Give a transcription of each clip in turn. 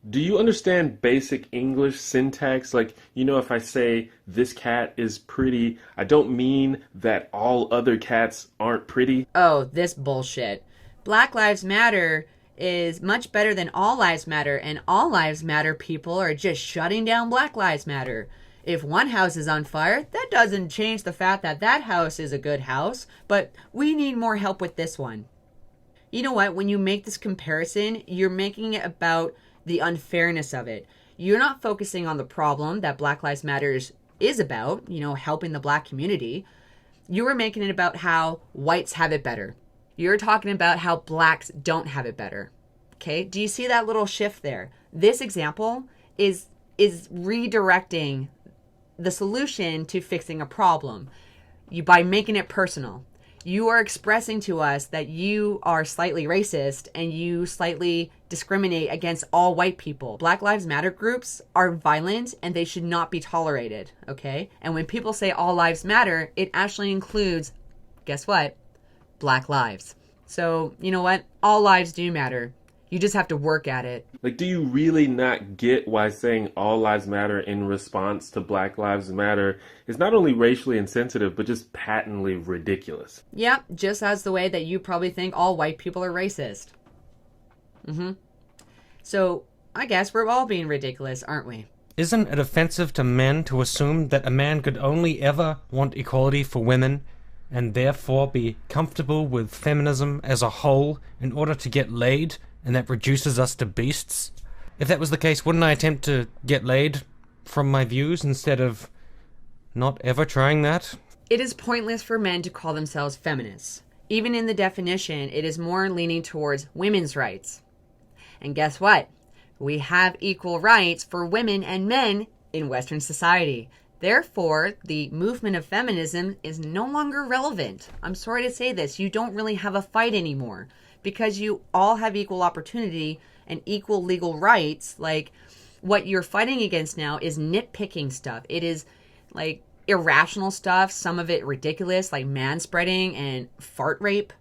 Do you understand basic English syntax? Like, if I say this cat is pretty, I don't mean that all other cats aren't pretty. Oh, this bullshit. Black Lives Matter is much better than All Lives Matter, and All Lives Matter people are just shutting down Black Lives Matter. If one house is on fire, that doesn't change the fact that that house is a good house, but we need more help with this one. You know what? When you make this comparison, you're making it about the unfairness of it. You're not focusing on the problem that Black Lives Matter is about, helping the black community. You were making it about how whites have it better. You're talking about how blacks don't have it better. Okay? Do you see that little shift there? This example is redirecting the solution to fixing a problem by making it personal. You are expressing to us that you are slightly racist and you slightly discriminate against all white people. Black Lives Matter groups are violent and they should not be tolerated, okay? And when people say all lives matter, it actually includes, guess what? Black lives. So, you know what? All lives do matter. You just have to work at it. Like, do you really not get why saying all lives matter in response to Black Lives Matter is not only racially insensitive, but just patently ridiculous? Yeah, just as the way that you probably think all white people are racist. So, I guess we're all being ridiculous, aren't we? Isn't it offensive to men to assume that a man could only ever want equality for women and therefore be comfortable with feminism as a whole in order to get laid? And that reduces us to beasts? If that was the case, wouldn't I attempt to get laid from my views instead of not ever trying that? It is pointless for men to call themselves feminists. Even in the definition, it is more leaning towards women's rights. And guess what? We have equal rights for women and men in Western society. Therefore, the movement of feminism is no longer relevant. I'm sorry to say this. You don't really have a fight anymore. Because you all have equal opportunity and equal legal rights. Like, what you're fighting against now is nitpicking stuff. It is, like, irrational stuff, some of it ridiculous, like manspreading and fart rape.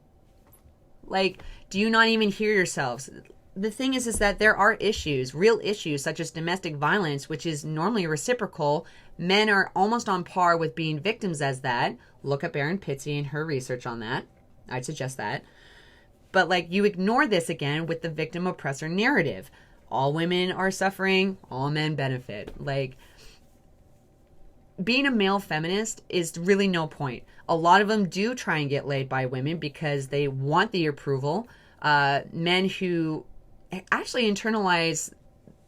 Like, do you not even hear yourselves? The thing is that there are issues, real issues, such as domestic violence, which is normally reciprocal. Men are almost on par with being victims as that. Look up Erin Pitsey and her research on that. I'd suggest that. But, like, you ignore this again with the victim-oppressor narrative. All women are suffering, all men benefit. Like, being a male feminist is really no point. A lot of them do try and get laid by women because they want the approval. Men who actually internalize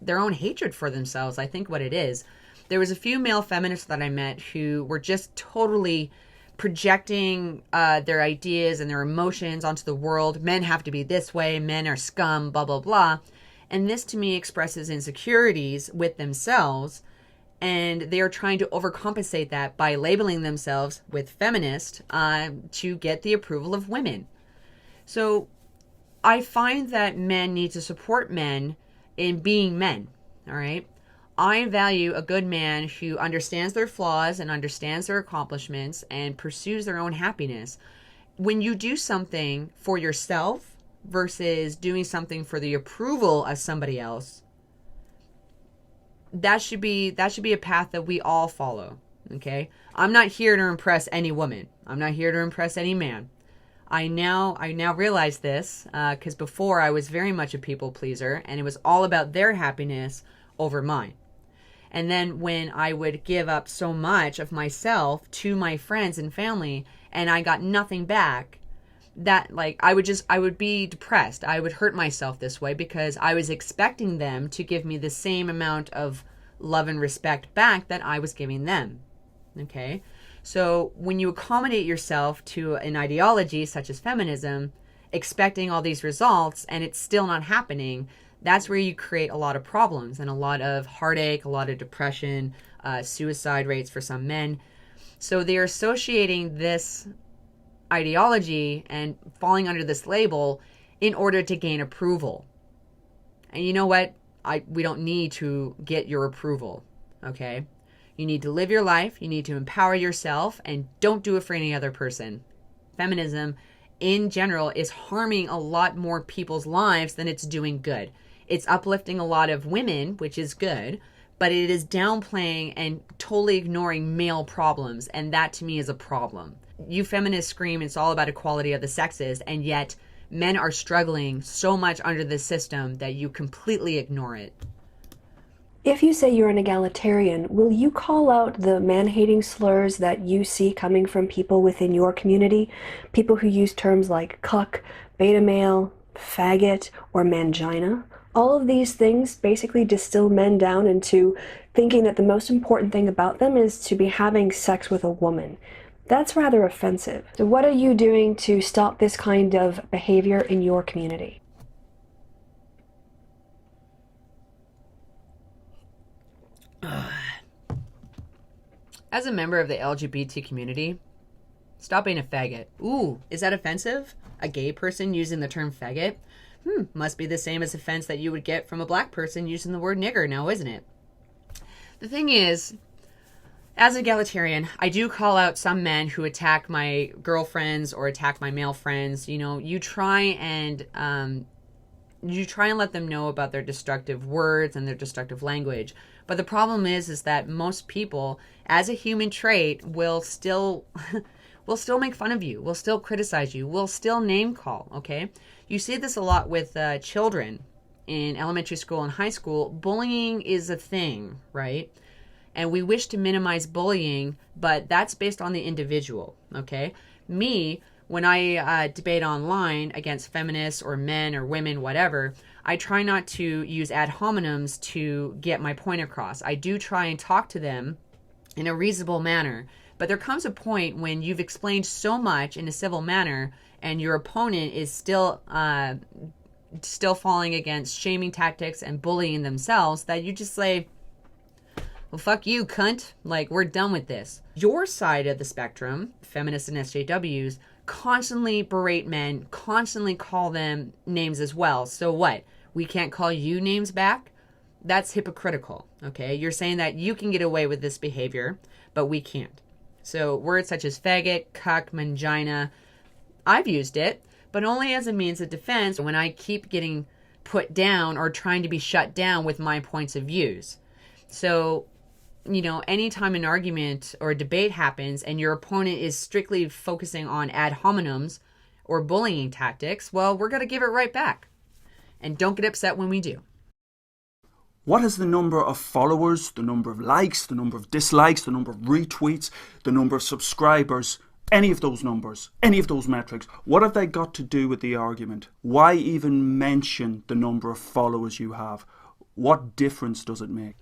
their own hatred for themselves, I think what it is. There was a few male feminists that I met who were just totally projecting their ideas and their emotions onto the world. Men have to be this way. Men are scum, blah, blah, blah. And this to me expresses insecurities with themselves. And they are trying to overcompensate that by labeling themselves with feminist to get the approval of women. So I find that men need to support men in being men. All right. I value a good man who understands their flaws and understands their accomplishments and pursues their own happiness. When you do something for yourself versus doing something for the approval of somebody else, that should be a path that we all follow. Okay? I'm not here to impress any woman. I'm not here to impress any man. I now realize this because before I was very much a people pleaser and it was all about their happiness over mine. And then when I would give up so much of myself to my friends and family and I got nothing back, that like I would be depressed. I would hurt myself this way because I was expecting them to give me the same amount of love and respect back that I was giving them. Okay? So when you accommodate yourself to an ideology such as feminism, expecting all these results and it's still not happening, that's where you create a lot of problems and a lot of heartache, a lot of depression, suicide rates for some men. So they're associating this ideology and falling under this label in order to gain approval. And you know what? We don't need to get your approval, okay? You need to live your life, you need to empower yourself, and don't do it for any other person. Feminism, in general, is harming a lot more people's lives than it's doing good. It's uplifting a lot of women, which is good, but it is downplaying and totally ignoring male problems, and that to me is a problem. You feminists scream it's all about equality of the sexes, and yet men are struggling so much under this system that you completely ignore it. If you say you're an egalitarian, will you call out the man-hating slurs that you see coming from people within your community? People who use terms like cuck, beta male, faggot, or mangina? All of these things basically distill men down into thinking that the most important thing about them is to be having sex with a woman. That's rather offensive. So what are you doing to stop this kind of behavior in your community? As a member of the LGBT community, stop being a faggot. Ooh, is that offensive? A gay person using the term faggot? Must be the same as offense that you would get from a black person using the word nigger now, isn't it? The thing is, as an egalitarian, I do call out some men who attack my girlfriends or attack my male friends. You know, you try and let them know about their destructive words and their destructive language. But the problem is that most people, as a human trait, will still make fun of you, will still criticize you, will still name call, okay? You see this a lot with children in elementary school and high school. Bullying is a thing, right? And we wish to minimize bullying, but that's based on the individual, okay? Me, when I debate online against feminists or men or women, whatever, I try not to use ad hominems to get my point across. I do try and talk to them in a reasonable manner. But there comes a point when you've explained so much in a civil manner and your opponent is still falling against shaming tactics and bullying themselves that you just say, well, fuck you, cunt. Like, we're done with this. Your side of the spectrum, feminists and SJWs, constantly berate men, constantly call them names as well. So what? We can't call you names back? That's hypocritical, okay? You're saying that you can get away with this behavior, but we can't. So words such as faggot, cuck, mangina, I've used it, but only as a means of defense when I keep getting put down or trying to be shut down with my points of views. So, you know, anytime an argument or a debate happens and your opponent is strictly focusing on ad hominems or bullying tactics, well, we're going to give it right back. And don't get upset when we do. What is the number of followers, the number of likes, the number of dislikes, the number of retweets, the number of subscribers, any of those numbers, any of those metrics? What have they got to do with the argument? Why even mention the number of followers you have? What difference does it make?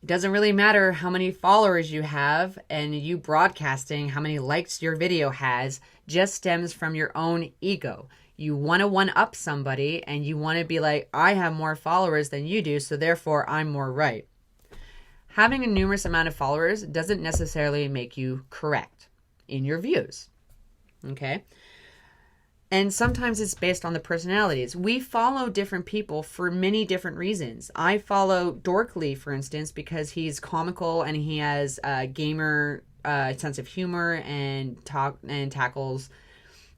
It doesn't really matter how many followers you have, and you broadcasting how many likes your video has just stems from your own ego. You want to one-up somebody, and you want to be like, I have more followers than you do, so therefore I'm more right. Having a numerous amount of followers doesn't necessarily make you correct in your views, okay? And sometimes it's based on the personalities. We follow different people for many different reasons. I follow Dorkly, for instance, because he's comical and he has a gamer sense of humor and tackles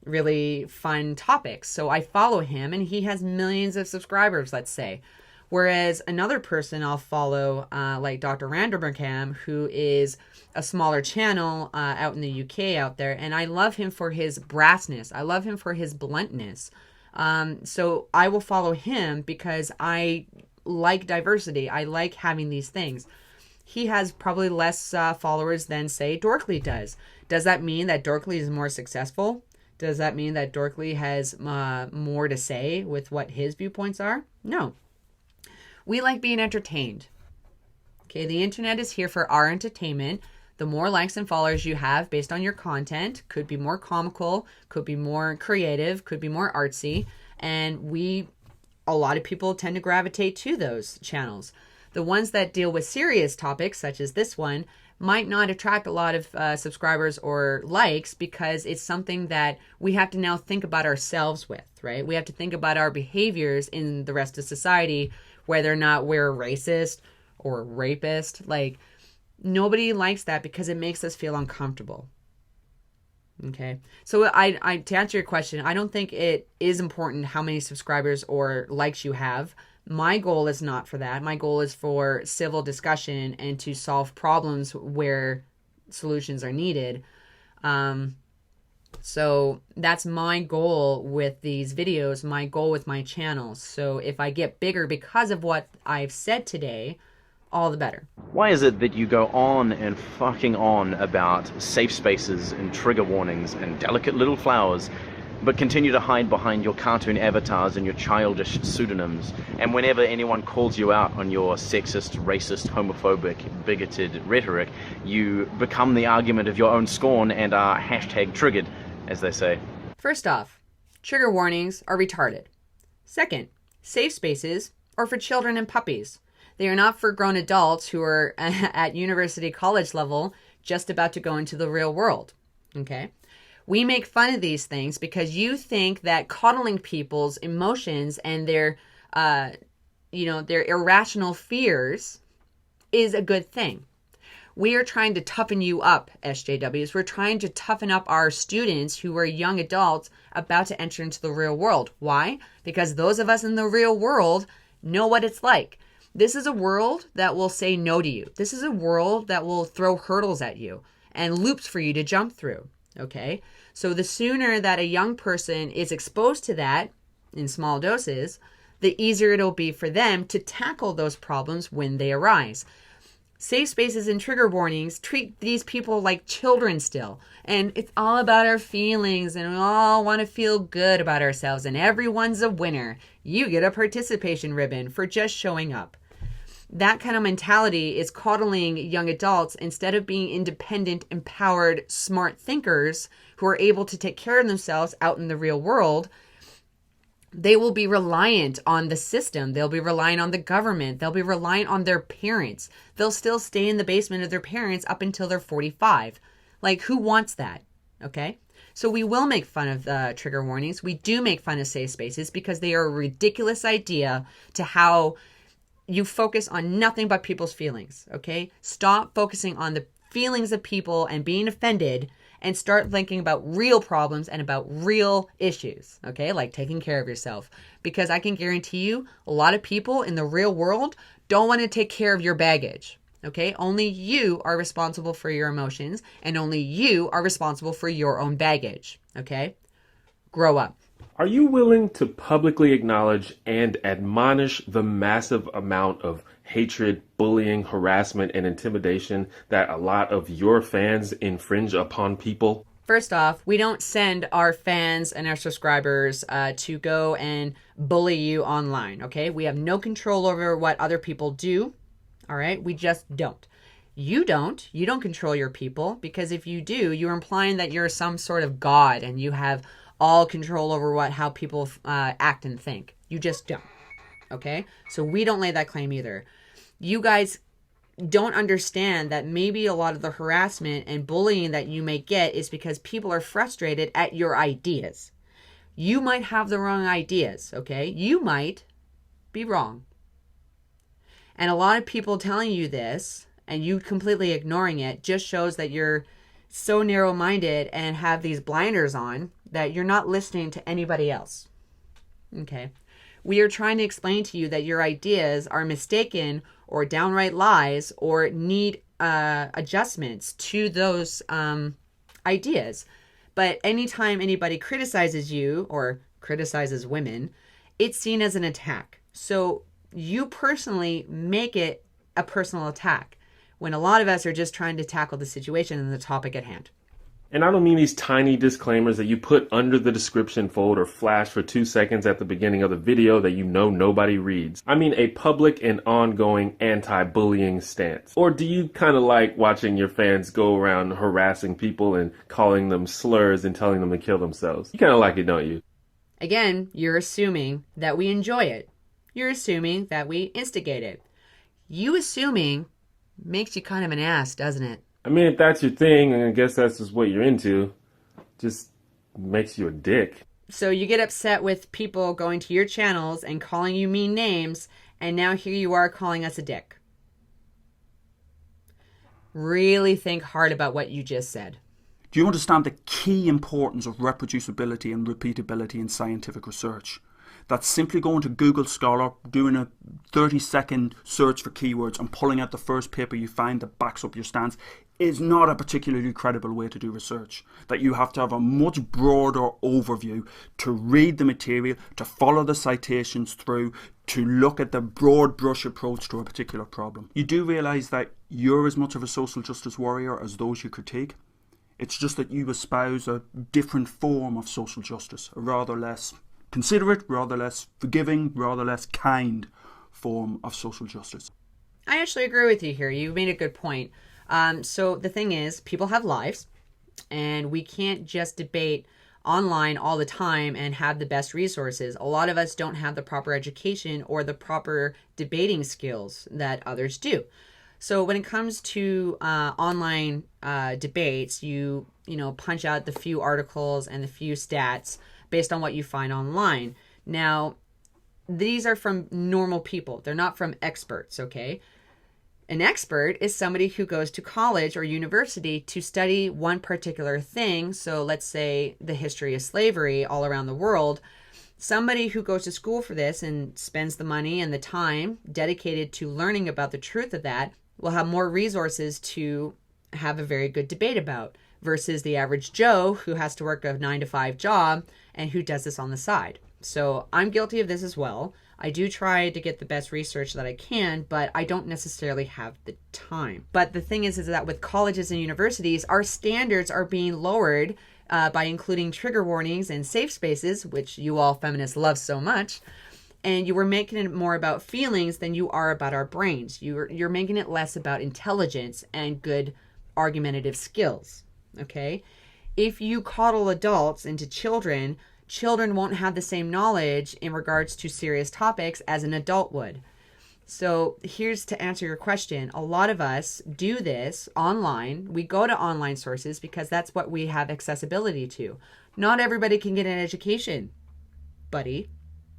really fun topics. So I follow him and he has millions of subscribers, let's say. Whereas another person I'll follow, like Dr. Randerbergham, who is a smaller channel out in the UK out there, and I love him for his brassness. I love him for his bluntness. So I will follow him because I like diversity. I like having these things. He has probably less followers than, say, Dorkly does. Does that mean that Dorkly is more successful? Does that mean that Dorkly has more to say with what his viewpoints are? No. We like being entertained. Okay, the internet is here for our entertainment. The more likes and followers you have based on your content, could be more comical, could be more creative, could be more artsy, and a lot of people tend to gravitate to those channels. The ones that deal with serious topics, such as this one, might not attract a lot of subscribers or likes because it's something that we have to now think about ourselves with, right? We have to think about our behaviors in the rest of society, whether or not we're racist or rapist. Like, nobody likes that because it makes us feel uncomfortable. Okay. So I to answer your question, I don't think it is important how many subscribers or likes you have. My goal is not for that. My goal is for civil discussion and to solve problems where solutions are needed. So that's my goal with these videos, my goal with my channel. So if I get bigger because of what I've said today, all the better. Why is it that you go on and fucking on about safe spaces and trigger warnings and delicate little flowers, but continue to hide behind your cartoon avatars and your childish pseudonyms? And whenever anyone calls you out on your sexist, racist, homophobic, bigoted rhetoric, you become the argument of your own scorn and are hashtag triggered, as they say. First off, trigger warnings are retarded. Second, safe spaces are for children and puppies. They are not for grown adults who are at university college level just about to go into the real world. Okay? We make fun of these things because you think that coddling people's emotions and their irrational fears is a good thing. We are trying to toughen you up, SJWs. We're trying to toughen up our students who are young adults about to enter into the real world. Why? Because those of us in the real world know what it's like. This is a world that will say no to you. This is a world that will throw hurdles at you and loops for you to jump through. Okay? So the sooner that a young person is exposed to that in small doses, the easier it'll be for them to tackle those problems when they arise. Safe spaces and trigger warnings treat these people like children still. And it's all about our feelings and we all want to feel good about ourselves and everyone's a winner. You get a participation ribbon for just showing up. That kind of mentality is coddling young adults instead of being independent, empowered, smart thinkers who are able to take care of themselves out in the real world. They will be reliant on the system. They'll be reliant on the government. They'll be reliant on their parents. They'll still stay in the basement of their parents up until they're 45. Like, who wants that? Okay? So we will make fun of trigger warnings. We do make fun of safe spaces because they are a ridiculous idea to how you focus on nothing but people's feelings. Okay? Stop focusing on the feelings of people and being offended and start thinking about real problems and about real issues, okay? Like taking care of yourself. Because I can guarantee you, a lot of people in the real world don't want to take care of your baggage, okay? Only you are responsible for your emotions, and only you are responsible for your own baggage, okay? Grow up. Are you willing to publicly acknowledge and admonish the massive amount of hatred, bullying, harassment, and intimidation that a lot of your fans infringe upon people? First off, we don't send our fans and our subscribers to go and bully you online, okay? We have no control over what other people do, all right? We just don't. You don't control your people, because if you do, you're implying that you're some sort of god and you have all control over how people act and think. You just don't, okay? So we don't lay that claim either. You guys don't understand that maybe a lot of the harassment and bullying that you may get is because people are frustrated at your ideas. You might have the wrong ideas, okay? You might be wrong. And a lot of people telling you this and you completely ignoring it just shows that you're so narrow-minded and have these blinders on that you're not listening to anybody else. Okay? We are trying to explain to you that your ideas are mistaken or downright lies or need adjustments to those ideas. But anytime anybody criticizes you or criticizes women, it's seen as an attack. So you personally make it a personal attack when a lot of us are just trying to tackle the situation and the topic at hand. And I don't mean these tiny disclaimers that you put under the description fold or flash for 2 seconds at the beginning of the video that you know nobody reads. I mean a public and ongoing anti-bullying stance. Or do you kind of like watching your fans go around harassing people and calling them slurs and telling them to kill themselves? You kind of like it, don't you? Again, you're assuming that we enjoy it. You're assuming that we instigate it. You assuming makes you kind of an ass, doesn't it? I mean, if that's your thing, and I guess that's just what you're into, just makes you a dick. So you get upset with people going to your channels and calling you mean names, and now here you are calling us a dick. Really think hard about what you just said. Do you understand the key importance of reproducibility and repeatability in scientific research? That simply going to Google Scholar, doing a 30-second search for keywords and pulling out the first paper you find that backs up your stance is not a particularly credible way to do research. That you have to have a much broader overview, to read the material, to follow the citations through, to look at the broad brush approach to a particular problem. You do realise that you're as much of a social justice warrior as those you critique. It's just that you espouse a different form of social justice, a rather less considerate, rather less forgiving, rather less kind form of social justice. I actually agree with you here. You made a good point. So the thing is, people have lives, and we can't just debate online all the time and have the best resources. A lot of us don't have the proper education or the proper debating skills that others do. So when it comes to online debates, you punch out the few articles and the few stats based on what you find online. Now, these are from normal people. They're not from experts, okay? An expert is somebody who goes to college or university to study one particular thing. So let's say the history of slavery all around the world. Somebody who goes to school for this and spends the money and the time dedicated to learning about the truth of that will have more resources to have a very good debate about versus the average Joe who has to work a 9-to-5 job and who does this on the side. So I'm guilty of this as well. I do try to get the best research that I can, but I don't necessarily have the time. But the thing is that with colleges and universities, our standards are being lowered by including trigger warnings and safe spaces, which you all feminists love so much. And you were making it more about feelings than you are about our brains. You're making it less about intelligence and good argumentative skills. Okay? If you coddle adults into children won't have the same knowledge in regards to serious topics as an adult would. So here's to answer your question. A lot of us do this online. We go to online sources because that's what we have accessibility to. Not everybody can get an education, buddy.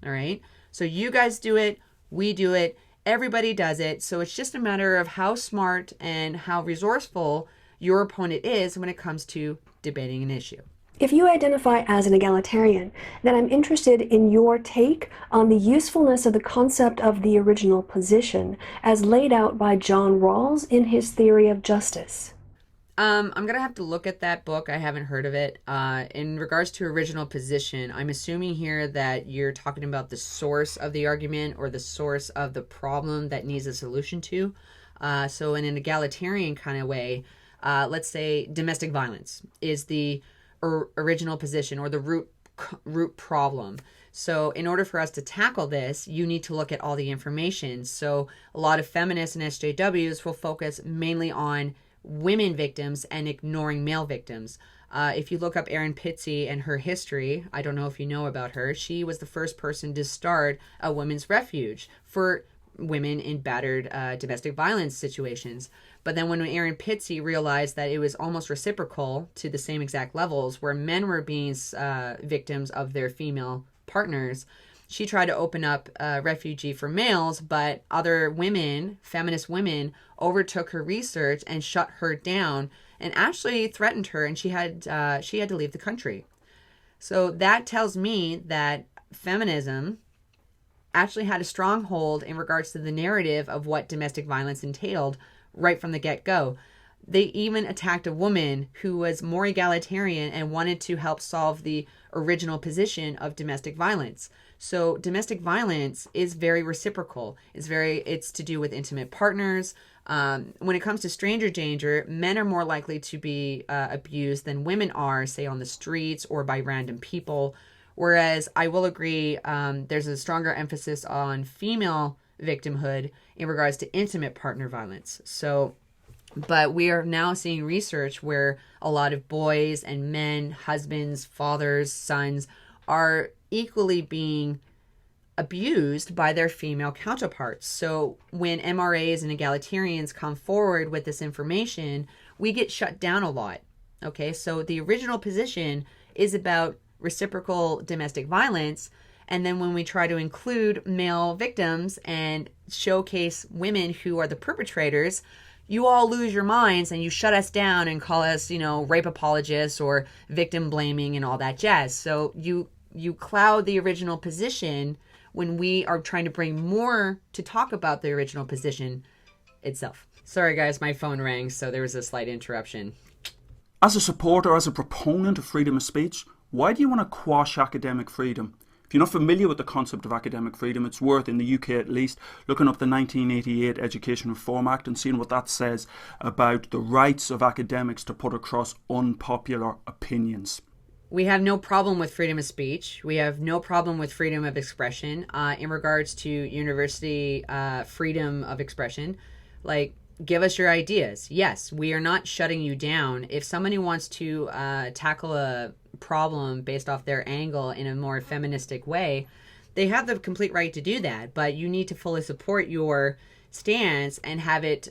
All right? So you guys do it. We do it. Everybody does it. So it's just a matter of how smart and how resourceful your opponent is when it comes to debating an issue. If you identify as an egalitarian, then I'm interested in your take on the usefulness of the concept of the original position as laid out by John Rawls in his Theory of Justice. I'm going to have to look at that book. I haven't heard of it. In regards to original position, I'm assuming here that you're talking about the source of the argument or the source of the problem that needs a solution to. So in an egalitarian kind of way, let's say domestic violence is the original position or the root problem. So in order for us to tackle this, you need to look at all the information. So a lot of feminists and SJWs will focus mainly on women victims and ignoring male victims. If you look up Erin Pitsey and her history, I don't know if you know about her, she was the first person to start a women's refuge for women in battered domestic violence situations. But then when Erin Pitsey realized that it was almost reciprocal to the same exact levels where men were being victims of their female partners, she tried to open up a refugee for males, but other women, feminist women, overtook her research and shut her down and actually threatened her, and she had to leave the country. So that tells me that feminism actually had a strong hold in regards to the narrative of what domestic violence entailed right from the get-go. They even attacked a woman who was more egalitarian and wanted to help solve the original position of domestic violence. So domestic violence is very reciprocal. It's to do with intimate partners. When it comes to stranger danger, men are more likely to be abused than women are, say on the streets or by random people. Whereas I will agree, there's a stronger emphasis on female victimhood in regards to intimate partner violence. But we are now seeing research where a lot of boys and men, husbands, fathers, sons are equally being abused by their female counterparts. So when MRAs and egalitarians come forward with this information, we get shut down a lot. Okay, so the original position is about reciprocal domestic violence. And then when we try to include male victims and showcase women who are the perpetrators, you all lose your minds and you shut us down and call us, rape apologists or victim blaming and all that jazz. So you cloud the original position when we are trying to bring more to talk about the original position itself. Sorry guys, my phone rang, so there was a slight interruption. As a supporter, as a proponent of freedom of speech, why do you want to quash academic freedom? If you're not familiar with the concept of academic freedom, it's worth, in the UK at least, looking up the 1988 Education Reform Act and seeing what that says about the rights of academics to put across unpopular opinions. We have no problem with freedom of speech. We have no problem with freedom of expression. In regards to university freedom of expression, like, give us your ideas. Yes, we are not shutting you down. If somebody wants to tackle a problem based off their angle in a more feministic way, they have the complete right to do that. But you need to fully support your stance and have it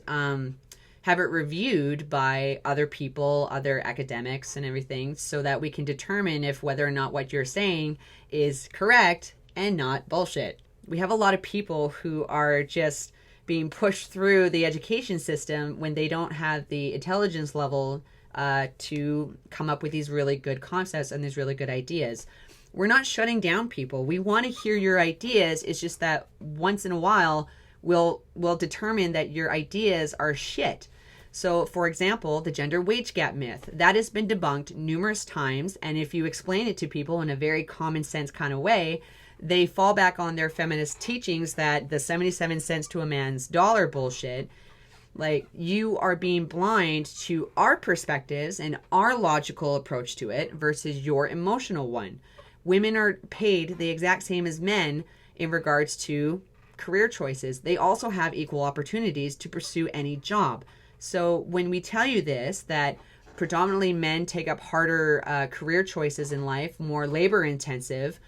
reviewed by other people, other academics and everything, so that we can determine if whether or not what you're saying is correct and not bullshit. We have a lot of people who are just being pushed through the education system when they don't have the intelligence level to come up with these really good concepts and these really good ideas. We're not shutting down people. We want to hear your ideas. It's just that once in a while, we'll determine that your ideas are shit. So, for example, the gender wage gap myth, that has been debunked numerous times. And if you explain it to people in a very common sense kind of way, they fall back on their feminist teachings that the 77 cents to a man's dollar bullshit. Like, you are being blind to our perspectives and our logical approach to it versus your emotional one. Women are paid the exact same as men in regards to career choices. They also have equal opportunities to pursue any job. So when we tell you this, that predominantly men take up harder career choices in life, more labor intensive,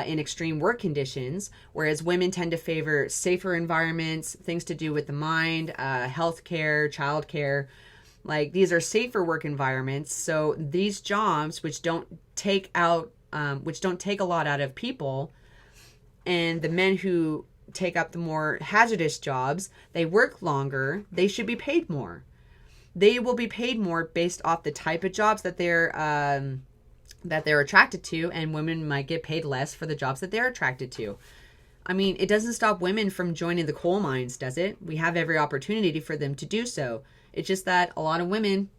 in extreme work conditions, whereas women tend to favor safer environments, things to do with the mind, healthcare, childcare. Like, these are safer work environments. So these jobs, which don't take a lot out of people, and the men who take up the more hazardous jobs, they work longer, they should be paid more. They will be paid more based off the type of jobs that they're attracted to, and women might get paid less for the jobs that they're attracted to. I mean, it doesn't stop women from joining the coal mines, does it? We have every opportunity for them to do so. It's just that a lot of women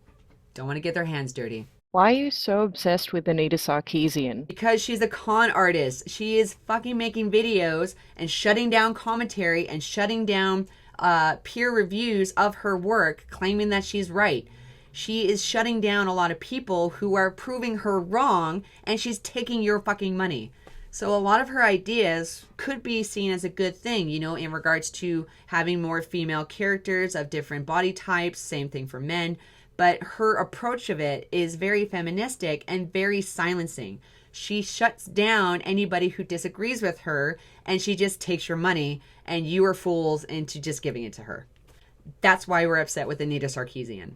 don't want to get their hands dirty. Why are you so obsessed with Anita Sarkeesian? Because she's a con artist. She is fucking making videos and shutting down commentary and shutting down peer reviews of her work, claiming that she's right. She is shutting down a lot of people who are proving her wrong, and she's taking your fucking money. So a lot of her ideas could be seen as a good thing, in regards to having more female characters of different body types, same thing for men. But her approach of it is very feministic and very silencing. She shuts down anybody who disagrees with her, and she just takes your money, and you are fools into just giving it to her. That's why we're upset with Anita Sarkeesian.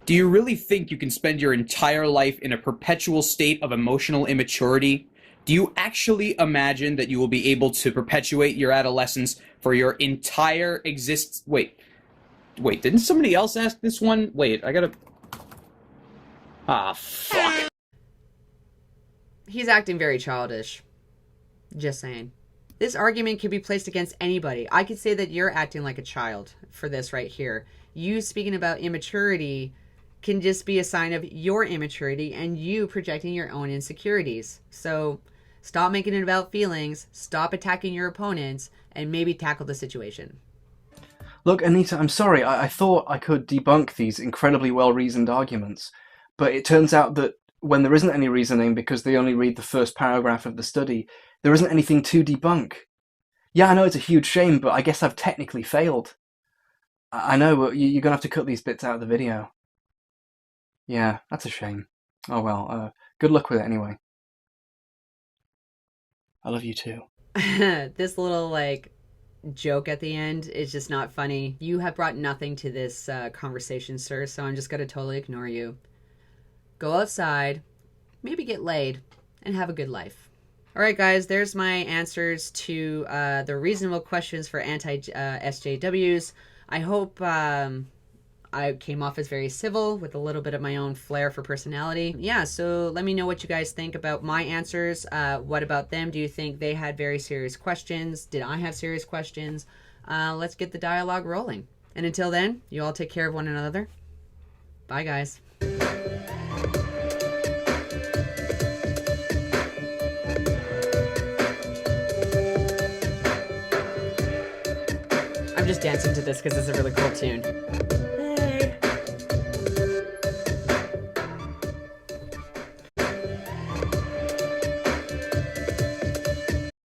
Do you really think you can spend your entire life in a perpetual state of emotional immaturity? Do you actually imagine that you will be able to perpetuate your adolescence for your entire existence? Wait, didn't somebody else ask this one? Wait, I gotta... fuck. He's acting very childish. Just saying. This argument can be placed against anybody. I could say that you're acting like a child for this right here. You speaking about immaturity can just be a sign of your immaturity and you projecting your own insecurities. So stop making it about feelings, stop attacking your opponents, and maybe tackle the situation. Look, Anita, I'm sorry. I thought I could debunk these incredibly well-reasoned arguments, but it turns out that when there isn't any reasoning because they only read the first paragraph of the study, there isn't anything to debunk. Yeah, I know it's a huge shame, but I guess I've technically failed. I know, but you're going to have to cut these bits out of the video. Yeah, that's a shame. Oh well, good luck with it anyway. I love you too. This little, joke at the end is just not funny. You have brought nothing to this conversation, sir, so I'm just going to totally ignore you. Go outside, maybe get laid, and have a good life. Alright guys, there's my answers to the reasonable questions for anti-SJWs. I I came off as very civil with a little bit of my own flair for personality. Yeah, so let me know what you guys think about my answers. What about them? Do you think they had very serious questions? Did I have serious questions? Let's get the dialogue rolling. And until then, you all take care of one another. Bye, guys. I'm just dancing to this because it's a really cool tune.